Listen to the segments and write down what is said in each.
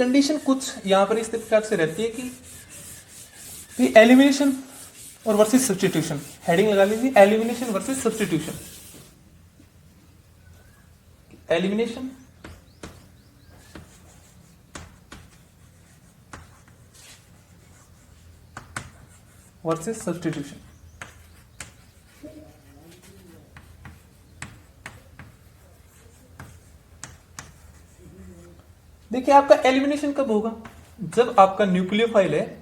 Condition कुछ यहां पर इस प्रकार से रहती है कि एलिमिनेशन और वर्सेस सब्स्टिट्यूशन, हेडिंग लगा लीजिए elimination versus substitution. Elimination versus substitution. देखिए आपका एलिमिनेशन कब होगा, जब आपका न्यूक्लियोफाइल है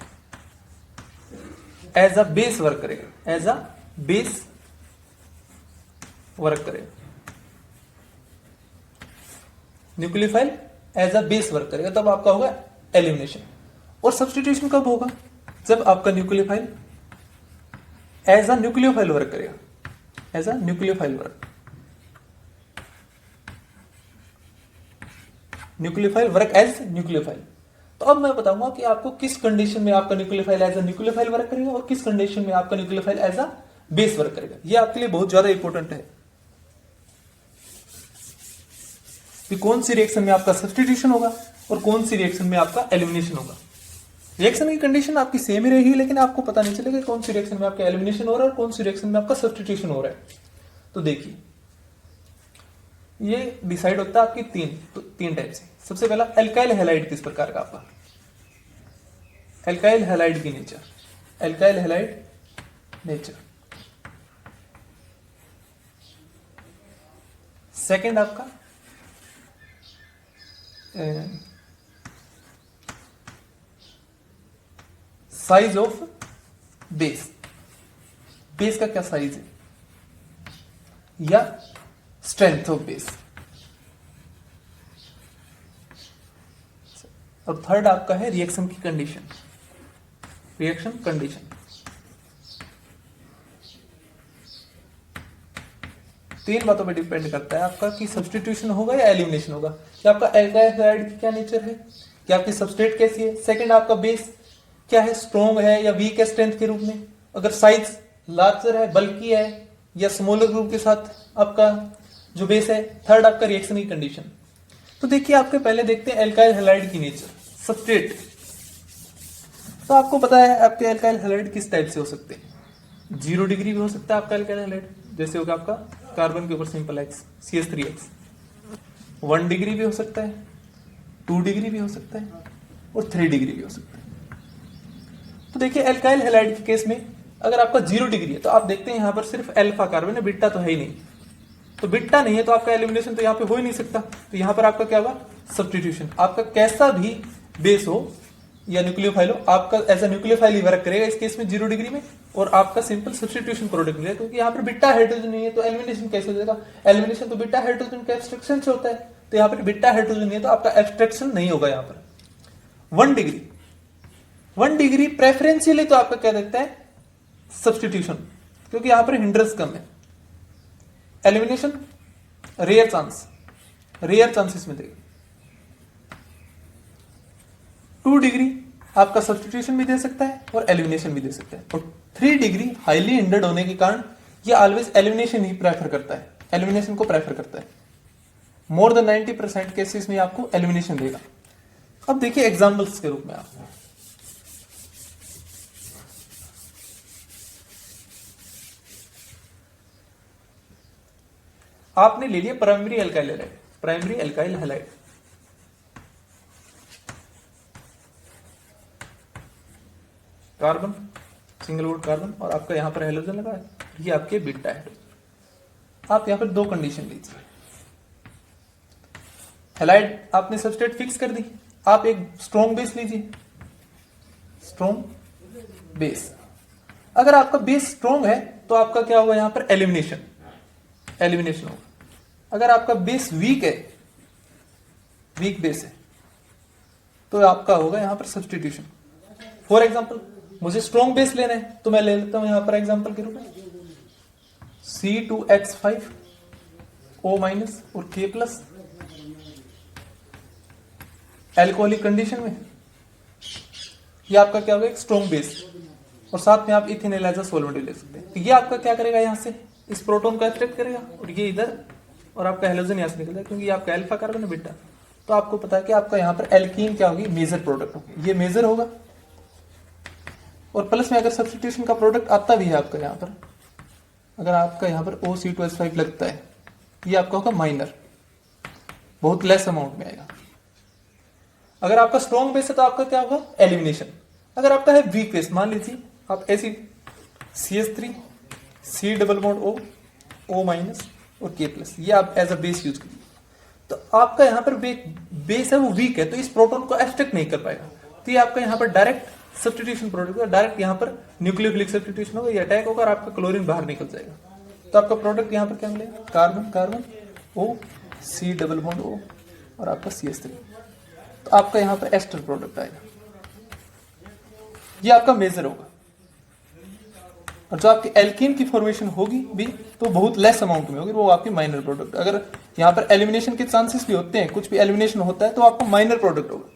एज अ बेस वर्क करेगा, एज अ बेस वर्क करेगा, nucleophile as a base work करेगा, तब आपका होगा एलिमिनेशन। और सब्स्टिट्यूशन कब होगा, जब आपका nucleophile as a nucleophile work करेगा, as a nucleophile work, nucleophile work as nucleophile. तो अब मैं बताऊंगा कि आपको किस कंडीशन में आपका nucleophile as a nucleophile work करेगा और किस कंडीशन में आपका nucleophile as a base work करेगा। ये आपके लिए बहुत ज्यादा इंपॉर्टेंट है कि कौन सी रिएक्शन में आपका सब्स्टिट्यूशन होगा और कौन सी रिएक्शन में आपका एलिमिनेशन होगा। रिएक्शन की कंडीशन आपकी सेम ही रहेगी, लेकिन आपको पता नहीं चलेगा कौन सी रिएक्शन में आपका एलिमिनेशन हो रहा है और कौन सी रिएक्शन में आपका सब्स्टिट्यूशन हो रहा है। तो देखिए ये डिसाइड होता है आपकी तीन टाइप से। सबसे पहला एल्काइल हैलाइड किस प्रकार का आपका, एल्काइल हैलाइड की nature, alkyl halide nature. Second आपका साइज ऑफ बेस, बेस का क्या साइज है, या स्ट्रेंथ ऑफ बेस। और थर्ड आपका है रिएक्शन की कंडीशन, रिएक्शन कंडीशन। तीन बातों पे डिपेंड करता है आपका कि सब्स्टिट्यूशन होगा या एलिमिनेशन होगा, कि आपका एल्काइल हैलाइड की क्या नेचर है, कि आपकी सबस्ट्रेट कैसी है, सेकंड आपका बेस क्या है, स्ट्रॉन्ग है या वीक है स्ट्रेंथ के रूप में, अगर साइज लार्जर है, बल्कि है या स्मॉलर ग्रुप के साथ आपका जो बेस है, थर्ड आपका रिएक्शन की कंडीशन। तो देखिए आपके पहले देखते हैं एल्काइल हैलाइड की नेचर, सबस्ट्रेट। तो आपको पता है आपके एल्काइल हैलाइड किस टाइप से हो सकते हैं, 0 डिग्री भी हो सकता है आपका एल्काइल हैलाइड, जैसे होगा आपका कार्बन के ऊपर सिंपल X CH3X, 1 डिग्री भी हो सकता है, 2 डिग्री भी हो सकता है और 3 डिग्री भी हो सकता है। तो देखिए एल्काइल हैलाइड के केस में अगर आपका 0 डिग्री है तो आप देखते हैं यहां पर सिर्फ अल्फा कार्बन है, बीटा तो है ही नहीं। तो बीटा नहीं है तो आपका एलिमिनेशन तो यहां पे हो ही नहीं सकता। तो यहां पर आपका क्या होगा, सब्स्टिट्यूशन। आपका कैसा भी बेस हो या न्यूक्लियोफाइल हो, आपका एज अ न्यूक्लियोफाइल ही वर्क करेगा इस केस में 0 डिग्री में, और आपका सिंपल सब्स्टिट्यूशन प्रोडक्ट मिलेगा, क्योंकि यहाँ पर बीटा हाइड्रोजन नहीं है तो एलिमिनेशन कैसे हो जाएगा। एलिमिनेशन तो बीटा हाइड्रोजन के एब्स्ट्रक्शन से होता है, तो यहाँ पर बीटा हाइड्रोजन नहीं है तो आपका एब्स्ट्रक्शन नहीं होगा। यहाँ पर 1 डिग्री प्रेफरेंशियली तो आपका क्या देखता है, सब्स्टिट्यूशन, क्योंकि यहां पर हिंड्रेंस कम है। एलिमिनेशन रेयर चांसेस में देगा। 2 डिग्री आपका सब्स्टिट्यूशन भी दे सकता है और एलिमिनेशन भी दे सकता है, और 3 डिग्री हाईली हिंडर्ड होने के कारण ये ऑलवेज एलिमिनेशन ही प्रेफर करता है, एलिमिनेशन को प्रेफर करता है। मोर देन 90% केसेस में आपको एलिमिनेशन देगा। अब देखिए एग्जाम्पल्स के रूप में आपने ले लिया primary alkyl halide, primary alkyl halide. Carbon, single bond carbon, और आपका यहां पर हैलोजन लगा है, ये आपके बीटा हाइड्रोजन। आप यहां पर 2 कंडीशन लीजिए। हैलाइड आपने सबस्ट्रेट फिक्स कर दी, आप एक स्ट्रॉन्ग बेस लीजिए, स्ट्रॉन्ग बेस। अगर आपका बेस स्ट्रॉन्ग है तो आपका क्या होगा, यहां पर एलिमिनेशन होगा। अगर आपका बेस वीक है, वीक बेस है, तो आपका होगा यहां पर सब्स्टिट्यूशन। फॉर एग्जांपल मुझे स्ट्रॉन्ग बेस लेना है तो मैं ले लेता हूं यहां पर एग्जांपल के रूप में C2H5 O- और K+, एल्कोहलिक कंडीशन में ये आपका क्या होगा, एक स्ट्रॉन्ग बेस, और साथ में आप इथेनॉल एज अ सॉल्वेंट ले सकते हैं। तो ये आपका क्या करेगा, यहां से इस प्रोटॉन को अट्रैक्ट करेगा और ये इधर, और आपका हैलोजन यहां से निकलेगा, क्योंकि ये आपका अल्फा कार्बन है, बीटा। तो आपको पता है कि आपका यहाँ पर एल्कीन क्या होगी, मेजर प्रोडक्ट होगी, ये मेजर होगा। और प्लस में अगर सब्स्टिट्यूशन का प्रोडक्ट आता भी है आपका यहाँ पर, अगर आपका यहाँ पर OC2H5 लगता है, ये आपका होगा माइनर, बहुत लेस अमाउंट में आएगा। अगर आपका स्ट्रॉन्ग बेस है तो आपका क्या होगा, एलिमिनेशन। अगर आपका है वीक बेस, मान लीजिए आप ऐसी CH3 C double bond O minus और K प्लस, ये आप एज अ बेस यूज कीजिए, तो आपका यहाँ पर बेस है वो वीक है, तो इस प्रोटॉन को एक्सट्रैक्ट नहीं कर पाएगा, तो ये आपका यहाँ पर डायरेक्ट सब्स्टिट्यूशन प्रोडक्ट होगा, डायरेक्ट यहाँ पर न्यूक्लियोफिलिक सब्स्टिट्यूशन होगा, ये अटैक होगा और आपका क्लोरीन बाहर निकल जाएगा। तो आपका प्रोडक्ट यहाँ पर क्या मिलेगा, carbon carbon O C double bond O और आपका CH3, तो आपका यहाँ पर एस्टर प्रोडक्ट आएगा, ये आपका मेजर होगा। और जो आपकी एल्कीन की फॉर्मेशन होगी भी तो बहुत लेस अमाउंट में होगी, वो आपकी माइनर प्रोडक्ट। अगर यहाँ पर एलिमिनेशन के चांसेस भी होते हैं, कुछ भी एलिमिनेशन होता है तो आपका माइनर प्रोडक्ट होगा।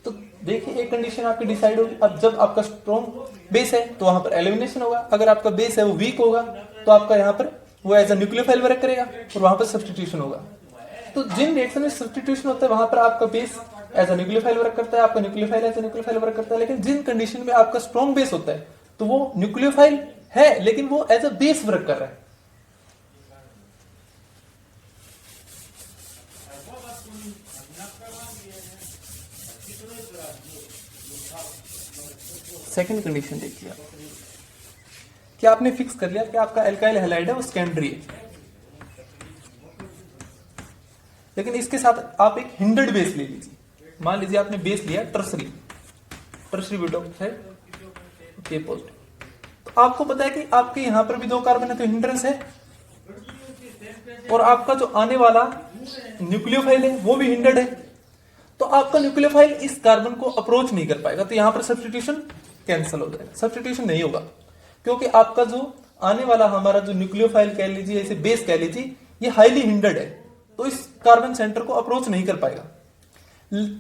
तो देखिए एक कंडीशन आपकी डिसाइड होगी, अब जब आपका स्ट्रॉन्ग बेस है तो वहां पर एलिमिनेशन होगा, अगर आपका बेस है वो वीक होगा तो आपका यहाँ पर वो एज अ न्यूक्लियोफाइल वर्क करेगा और वहां पर सब्स्टिट्यूशन होगा। तो जिन रिएक्शन में सब्स्टिट्यूशन होता है वहां पर आपका base as a nucleophile work करता है, आपका nucleophile as a nucleophile work करता है। लेकिन जिन कंडीशन में आपका स्ट्रॉन्ग बेस होता है तो वो न्यूक्लियोफाइल है लेकिन वो एज अ बेस वर्क कर रहा है। सेकंड कंडीशन देखिए आप, क्या आपने फिक्स कर लिया कि आपका एल्काइल हैलाइड है वो सेकेंडरी है, लेकिन इसके साथ आप एक हिंडर्ड बेस ले लीजिए। मान लीजिए आपने बेस लिया टर्सरी ब्यूटोक्साइड के पॉजिटिव, तो आपको पता है कि आपके यहां पर भी 2 कार्बन है तो हिंड्रेंस है, और आपका जो आने वाला न्यूक्लियोफाइल है वो भी हिंडर्ड है, तो आपका न्यूक्लियोफाइल इस कार्बन को अप्रोच नहीं कर पाएगा, तो यहां पर सब्स्टिट्यूशन कैंसिल हो जाएगा, सब्स्टिट्यूशन नहीं होगा, क्योंकि आपका जो आने वाला हमारा जो न्यूक्लियोफाइल कह लीजिए, इसे बेस कह लीजिए, ये हाईली हिंडर्ड है, तो इस कार्बन सेंटर को अप्रोच नहीं कर पाएगा।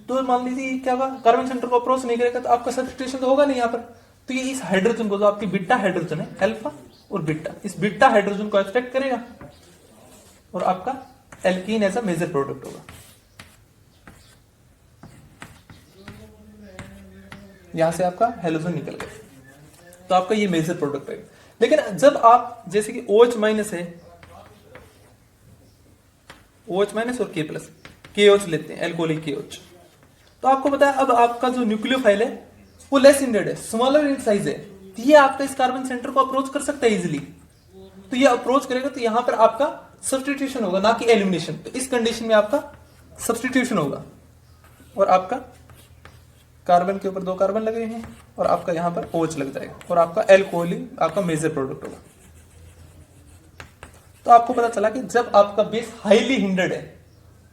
तो मान लीजिए क्या होगा, कार्बन सेंटर को अप्रोच नहीं करेगा तो आपका सब्स्टिट्यूशन तो होगा नहीं यहाँ पर, तो ये इस हाइड्रोजन को, जो आपकी बीटा हाइड्रोजन है अल्फा और बीटा, इस बीटा हाइड्रोजन को एक्सट्रैक्ट करेगा और आपका alkene as a major product होगा। यहां से आपका हेलोजन निकल गया, तो आपका ये मेजर प्रोडक्ट है। लेकिन जब आप जैसे कि OH माइनस है, OH माइनस और K प्लस, KOH लेते हैं, एल्कोहलिक KOH, तो आपको पता है अब आपका जो न्यूक्लियोफाइल है वो लेस हिंडर्ड है, स्मॉलर इन साइज है, तो ये आपका इस कार्बन सेंटर को अप्रोच कर सकता है इजिली, तो ये अप्रोच करेगा तो यहां पर आपका सब्स्टिट्यूशन होगा ना कि एलिमिनेशन। तो इस कंडीशन में आपका सब्स्टिट्यूशन होगा और आपका कार्बन के ऊपर 2 कार्बन लगे हैं और आपका यहां पर OH लग जाएगा और आपका एल्कोहलिक आपका मेजर प्रोडक्ट होगा। तो आपको पता चला कि जब आपका बेस हाईली हिंडर्ड है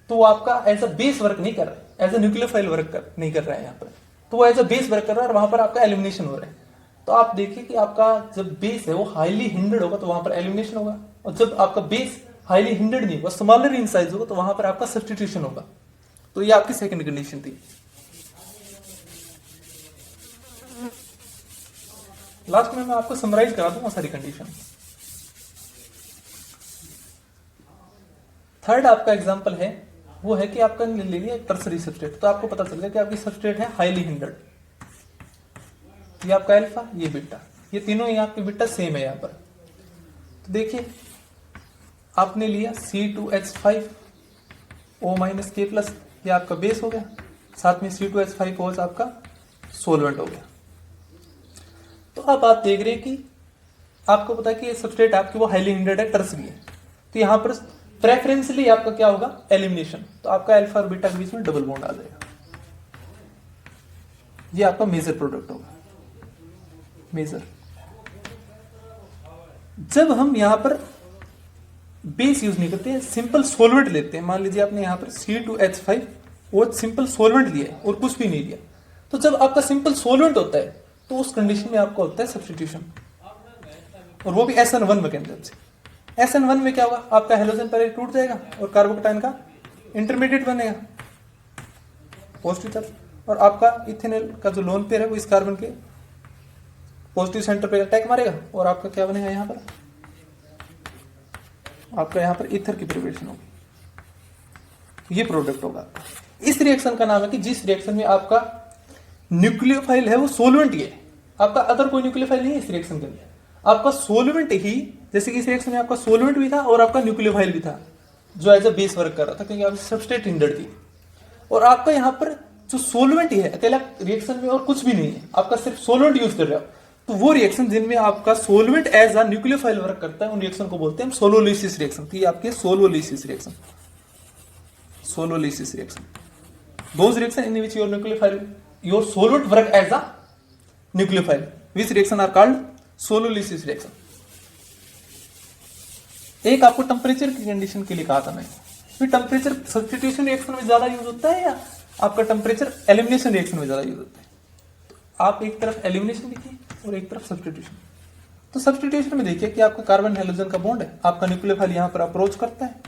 तो वो आपका एज अ बेस वर्क नहीं कर रहा है, एज अ न्यूक्लियोफाइल वर्क नहीं कर रहा है यहाँ पर, तो वो एज अ बेस वर्क कर रहा है और वहां पर आपका एलिमिनेशन हो रहा है। तो आप देखिए कि आपका जब बेस है वो हाईली हिंडर्ड होगा तो वहां पर एलिमिनेशन होगा, और जब आपका बेस हाईली हिंडर्ड नहीं होगा, स्मॉलर इन साइज होगा, तो वहां पर आपका सब्स्टिट्यूशन होगा। तो ये आपकी सेकंड कंडीशन थी। लास्ट में मैं आपको समराइज करा दूंगा सारी कंडीशन। थर्ड आपका एग्जांपल है वो है कि आपका ले लिया टर्सरी सबस्ट्रेट, तो आपको पता चल गया कि आपकी सबस्ट्रेट है हाईली हिंडर्ड, ये आपका अल्फा, ये बीटा, ये तीनों ही आपके बीटा सेम है यहाँ पर। तो देखिए आपने लिया C2H5 O minus K plus, ये आपका बेस हो गया, साथ में C2H5 OH आपका सोलवेंट हो गया। तो अब आप देख रहे हैं कि आपको पता है कि ये सबस्ट्रेट आपकी वो हाईली हिंडर्ड है, टर्सरी है, तो यहां पर प्रेफरेंसली आपका क्या होगा, एलिमिनेशन, तो आपका अल्फा और बीटा के बीच में डबल बॉन्ड आ जाएगा, ये आपका मेजर प्रोडक्ट होगा। मेजर जब हम यहां पर बेस यूज नहीं करते हैं, सिंपल सोलवेंट लेते हैं, मान लीजिए आपने यहां पर C2H5 वो सिंपल सोलवेंट लिया है और कुछ भी नहीं लिया, तो जब आपका सिंपल सोलवेंट होता है तो उस कंडीशन में आपको होता है सब्स्टिट्यूशन, और वो भी SN1 मैकेनिज्म से। SN1 में क्या होगा, आपका हेलोजन पहले टूट जाएगा और कार्बोकेटाइन का इंटरमीडिएट बनेगा पॉजिटिव चार्ज, और आपका इथेनॉल का जो लोन पेयर है वो इस कार्बन के पॉजिटिव सेंटर पे अटैक मारेगा और आपका क्या बनेगा, यहाँ पर आपका यहाँ पर ईथर की प्रिपरेशन होगी, ये प्रोडक्ट होगा आपका। इस रिएक्शन का नाम है कि जिस रिएक्शन में आपका न्यूक्लियोफाइल है वो सोलवेंट ही है, आपका अदर कोई न्यूक्लियोफाइल नहीं है इस रिएक्शन के अंदर, आपका सोलवेंट ही, जैसे कि इस रिएक्शन में आपका सोलवेंट भी था और आपका न्यूक्लियोफाइल भी था जो एज अ बेस वर्क कर रहा था क्योंकि आपकी सबस्ट्रेट हिंडर थी। और आपका यहाँ पर जो सोलवेंट ही है, अकेला रिएक्शन में और कुछ भी नहीं है, आपका सिर्फ सोलवेंट यूज कर रहे हो, तो वो रिएक्शन जिनमें आपका solvent as a nucleophile work करता है उन रिएक्शन को बोलते हैं हम सोलोलिसिस रिएक्शन। तो ये आपके solvolysis reaction, solvolysis reaction, those reaction in which your nucleophile your solvent work as a nucleophile, which reaction are called solvolysis reaction. एक आपको टेम्परेचर की कंडीशन के लिए कहा था मैंने, टेम्परेचर सब्स्टिट्यूशन रिएक्शन में ज्यादा यूज होता है या आपका टेम्परेचर एलिमिनेशन रिएक्शन में ज्यादा यूज होता है? तो आप एक तरफ एलिमिनेशन देखिए और एक तरफ सब्स्टिट्यूशन। तो सब्स्टिट्यूशन में देखिए कि आपका कार्बन हाइड्रोजन का बॉन्ड है, आपका न्यूक्लियोफाइल यहां पर अप्रोच करता है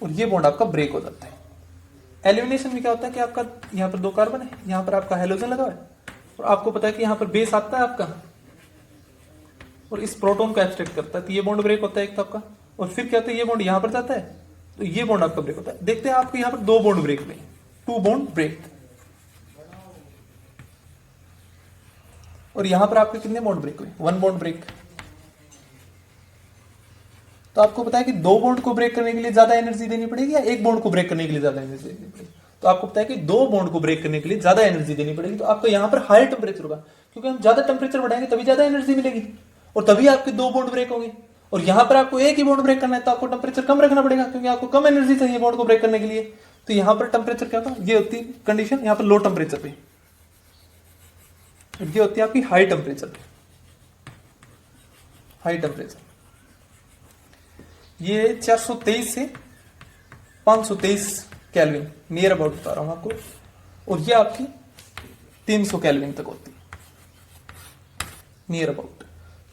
और ये बॉन्ड आपका ब्रेक हो जाता है। एलिमिनेशन में क्या होता है कि आपका यहाँ पर 2 कार्बन है, यहाँ पर आपका हाइड्रोजन लगा है और आपको पता है कि यहाँ पर बेस आता है आपका और इस प्रोटॉन को एब्स्ट्रैक्ट करता है, तो ये बॉन्ड ब्रेक होता है एक तो आपका, और फिर क्या होता है ये बॉन्ड यहाँ पर जाता है तो ये बॉन्ड आपका ब्रेक होता है। देखते हैं आपके यहाँ पर 2 बॉन्ड ब्रेक हुए, 2 बॉन्ड ब्रेक, और यहां पर आपके कितने बॉन्ड ब्रेक हुए? 1 बॉन्ड ब्रेक। तो आपको पता है कि 2 बॉन्ड को ब्रेक करने के लिए ज्यादा एनर्जी देनी पड़ेगी या 1 बॉन्ड को ब्रेक करने के लिए ज्यादा एनर्जी देनी पड़ेगी? तो आपको पता है कि 2 बॉन्ड को ब्रेक करने के लिए ज्यादा एनर्जी देनी पड़ेगी, तो आपको यहाँ पर हाई टेम्परेचर होगा क्योंकि हम ज्यादा टेम्परेचर बढ़ाएंगे तभी ज्यादा एनर्जी मिलेगी और तभी आपके 2 बॉन्ड ब्रेक होंगे। और यहाँ पर आपको एक ही बॉन्ड ब्रेक करना है तो आपको टेम्परेचर कम रखना पड़ेगा क्योंकि आपको कम एनर्जी चाहिए बॉन्ड को ब्रेक करने के लिए। तो यहाँ पर टेम्परेचर क्या होगा, ये होती है कंडीशन यहाँ पर लो टेम्परेचर पे, ये होती है आपकी हाई टेम्परेचर पे, हाई टेम्परेचर। ये 423 से 523 केल्विन नियर अबाउट बता रहा हूं आपको, और ये आपकी 300 केल्विन तक होती है नियर अबाउट।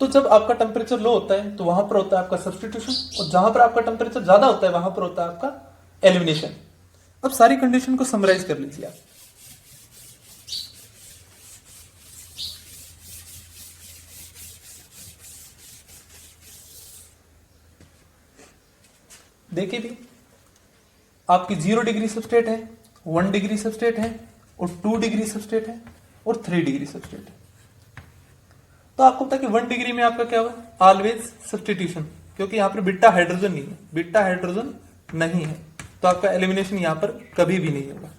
तो जब आपका टेम्परेचर लो होता है तो वहां पर होता है आपका सब्स्टिट्यूशन, और जहां पर आपका टेम्परेचर ज्यादा होता है वहां पर होता है आपका एलिमिनेशन। अब सारी कंडीशन को समराइज कर लीजिए आप। देखिए भी आपकी 0 डिग्री सबस्ट्रेट है, 1 डिग्री सबस्ट्रेट है और 2 डिग्री सबस्ट्रेट है और 3 डिग्री सबस्ट्रेट है। तो आपको पता है कि 1 डिग्री में आपका क्या होगा, ऑलवेज सब्स्टिट्यूशन, क्योंकि यहां पर बीटा हाइड्रोजन नहीं है, बीटा हाइड्रोजन नहीं है तो आपका एलिमिनेशन यहां पर कभी भी नहीं होगा।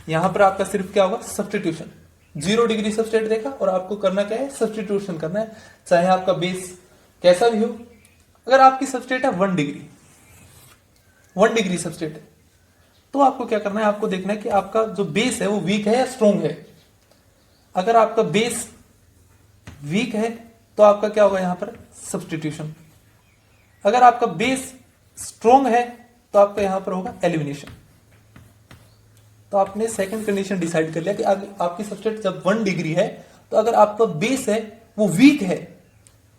यहां पर आपका सिर्फ क्या होगा, सब्स्टिट्यूशन। 0 डिग्री सबस्ट्रेट देखा और आपको करना क्या है, सब्स्टिट्यूशन करना है, चाहे आपका बेस कैसा भी हो। अगर आपकी सबस्ट्रेट है 1 डिग्री, 1 डिग्री सबस्ट्रेट है, तो आपको क्या करना है, आपको देखना है कि आपका जो बेस है वो वीक है या स्ट्रॉन्ग है। अगर आपका बेस वीक है तो आपका क्या होगा यहां पर, सब्स्टिट्यूशन। अगर आपका बेस स्ट्रॉन्ग है तो आपका यहां पर होगा एलिमिनेशन। तो आपने सेकंड कंडीशन डिसाइड कर लिया कि आपकी सबस्ट्रेट जब 1 डिग्री है तो अगर आपका बेस है वो वीक है,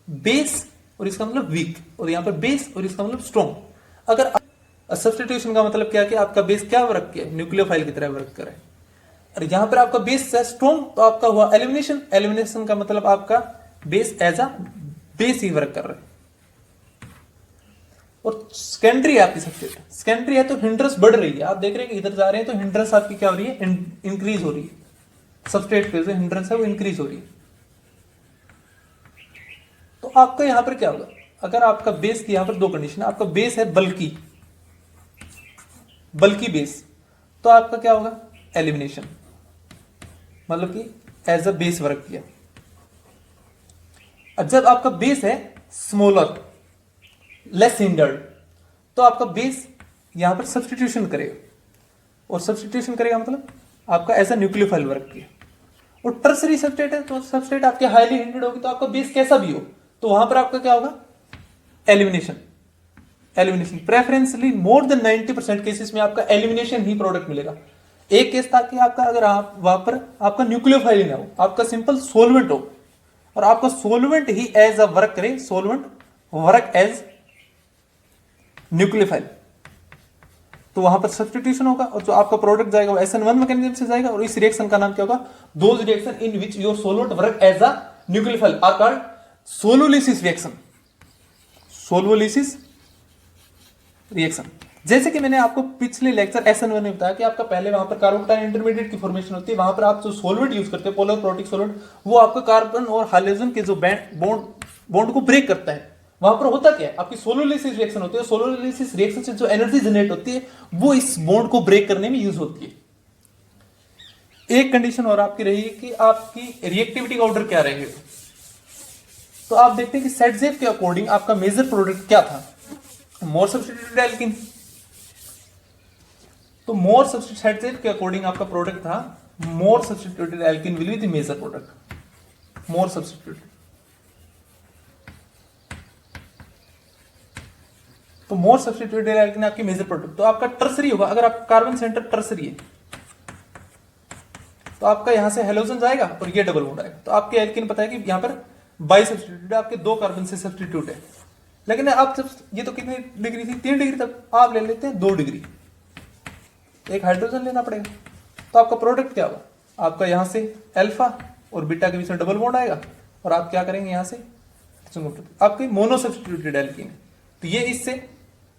बेस और इसका मतलब वीक, और यहां पर बेस और इसका मतलब स्ट्रॉन्ग। अगर सब्स्टिट्यूशन का मतलब क्या है कि आपका बेस क्या वर्क किया, न्यूक्लियोफाइल की तरह वर्क करे, और यहां पर आपका बेस है स्ट्रॉन्ग तो आपका हुआ एलिमिनेशन। एलिमिनेशन का मतलब आपका बेस एज अ बेस ही वर्क कर रहा है। और सेकेंडरी है आपकी सबस्ट्रेट, सेकेंडरी है तो हिंड्रेंस बढ़ रही है, आप देख रहे हैं कि इधर जा रहे हैं तो हिंड्रेंस आपकी क्या हो रही है, इंक्रीज हो रही है, सबस्ट्रेट पे जो हिंड्रेंस है वो इंक्रीज हो रही है। तो आपका यहां पर क्या होगा, अगर आपका बेस की यहां पर 2 कंडीशन है, आपका बेस है बल्कि बेस, तो आपका क्या होगा, एलिमिनेशन, मतलब कि एज अ बेस वर्क किया। और जब आपका बेस है स्मॉलर, लेस हिंडर्ड, तो आपका बेस यहां पर सब्स्टिट्यूशन करेगा, और सब्स्टिट्यूशन करेगा मतलब आपका एज अ न्यूक्लियोफाइल वर्क किया। और टर्सरी सबस्ट्रेट है तो सबस्ट्रेट आपके हाईली हिंडर्ड होगी, तो आपका बेस कैसा भी हो तो वहां पर आपका क्या होगा, elimination. Elimination preferentially more than 90% cases में आपका एलिमिनेशन ही प्रोडक्ट मिलेगा। एक केस था कि आपका अगर आप वहां पर आपका न्यूक्लियोफाइल ही ना हो, आपका सिंपल सोलवेंट हो, और आपका सोलवेंट ही एज अ वर्क करे, सोलवेंट वर्क एज न्यूक्लियोफाइल, तो वहां पर सब्स्टिट्यूशन होगा और जो आपका प्रोडक्ट जाएगा वो SN1 मैकेनिज्म से जाएगा। और इस रिएक्शन का नाम क्या होगा, those reaction in which your solvent work as a nucleophile are called solvolysis reaction, solvolysis reaction. जैसे कि मैंने आपको पिछले लेक्चर SN1 में बताया कि आपका पहले वहां पर कार्बोकेटायन इंटरमीडिएट की फॉर्मेशन होती है, वहां पर आप जो सॉल्वेंट यूज करते हैं पोलर प्रोटिक सॉल्वेंट, वो आपका कार्बन और हाइड्रोजन के जो बॉन्ड को ब्रेक करता है। वहां पर होता क्या है, आपकी सोलोलिसिस रिएक्शन होती है, सोलोलिसिस रिएक्शन से जो एनर्जी जनरेट होती है वो इस बॉन्ड को ब्रेक करने में यूज होती है। एक कंडीशन और आपकी रही कि आपकी रिएक्टिविटी का ऑर्डर क्या रहेगा। तो आप देखते हैं कि सेटजेफ के अकॉर्डिंग आपका मेजर प्रोडक्ट क्या था, मोर सब्स्टिट्यूटेड एल्किन। तो मोर सब्स्टिट्यूटेड के अकॉर्डिंग आपका प्रोडक्ट था more substituted alkene will be the major product, more substituted. तो मोर सब्स्टिट्यूटेड एल्किन आपकी मेजर प्रोडक्ट। तो आपका टर्सरी होगा, अगर आपका कार्बन सेंटर टर्सरी है तो आपका यहां से हेलोजन जाएगा और ये डबल बॉन्ड आएगा। तो आपके एल्किन पता है कि यहां पर बाई सब्स्टिट्यूट है, आपके 2 कार्बन से सब्स्टिट्यूट है। लेकिन आप जब ये तो कितनी डिग्री थी, 3 डिग्री तक, आप ले लेते हैं 2 डिग्री, एक हाइड्रोजन लेना पड़ेगा। तो आपका प्रोडक्ट क्या होगा, आपका यहां से अल्फा और बीटा के बीच में डबल बॉन्ड आएगा और आप क्या करेंगे यहां से आपकी मोनो सब्स्टिट्यूटेड एल्कीन है। तो ये इससे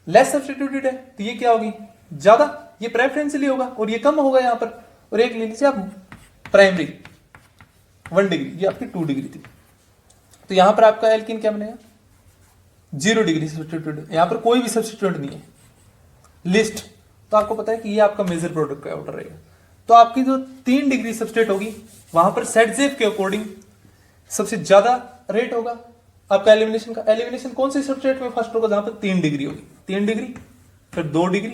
लेस सब्स्टिट्यूटेड है, तो ये क्या होगी ज्यादा, ये प्रेफरेंशियली होगा और ये कम होगा यहां पर। और एक ले लीजिए आप प्राइमरी 1 डिग्री, ये आपकी 2 डिग्री थी। तो यहां पर आपका एल्कीन क्या बनेगा 0 डिग्री सब्स्टिट्यूट, यहां पर कोई भी सब्स्टिट्यूट नहीं है लिस्ट। तो आपको पता है कि ये आपका मेजर प्रोडक्ट का ऑर्डर रहेगा। तो आपकी जो 3 डिग्री सब्स्टिट्यूट होगी वहां पर सेटजेफ के अकॉर्डिंग सबसे ज्यादा रेट होगा आपका एलिमिनेशन का। एलिमिनेशन कौन से सब्स्टिट्यूट में फर्स्ट होगा, जहां पर 3 डिग्री होगी, 3 डिग्री फिर 2 डिग्री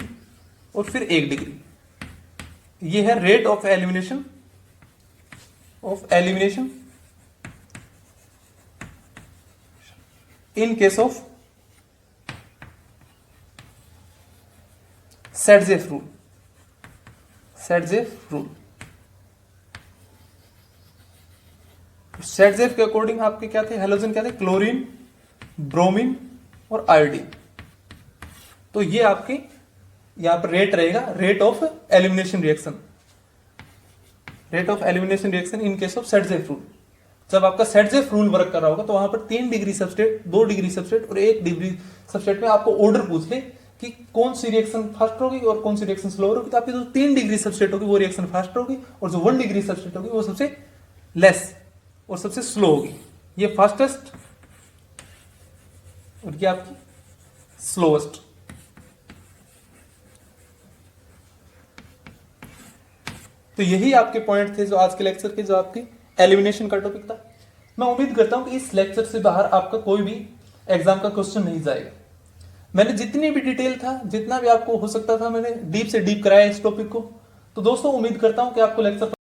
और फिर 1 डिग्री। ये है rate of elimination in case of सेटजेफ rule. सेटजेफ के अकॉर्डिंग आपके क्या थे, हेलोजन क्या थे, क्लोरीन, ब्रोमीन और आयोडीन। तो ये आपके यहां पर रेट रहेगा, rate of elimination reaction, rate of elimination reaction in case of सेटजेफ rule. जब आपका सेटजेफ रूल वर्क कर रहा होगा तो वहां पर 3 डिग्री सबस्ट्रेट, 2 डिग्री सबस्ट्रेट और 1 डिग्री सबस्ट्रेट में आपको ऑर्डर पूछ ले कि कौन सी रिएक्शन फास्ट होगी और कौन सी रिएक्शन स्लो होगी। तो आपकी जो 3 डिग्री सबस्ट्रेट होगी वो रिएक्शन फास्ट होगी और जो 1 डिग्री सबस्ट्रेट होगी वो सबसे लेस और सबसे स्लो होगी। ये फास्टेस्ट और ये आपकी स्लोएस्ट। तो यही आपके पॉइंट थे जो आज के लेक्चर के, जो आपके एलिमिनेशन का टॉपिक था। मैं उम्मीद करता हूं कि इस लेक्चर से बाहर आपका कोई भी एग्जाम का क्वेश्चन नहीं जाएगा। मैंने जितनी भी डिटेल था, जितना भी आपको हो सकता था, मैंने डीप से डीप कराया इस टॉपिक को। तो दोस्तों उम्मीद करता हूं कि आपको लेक्चर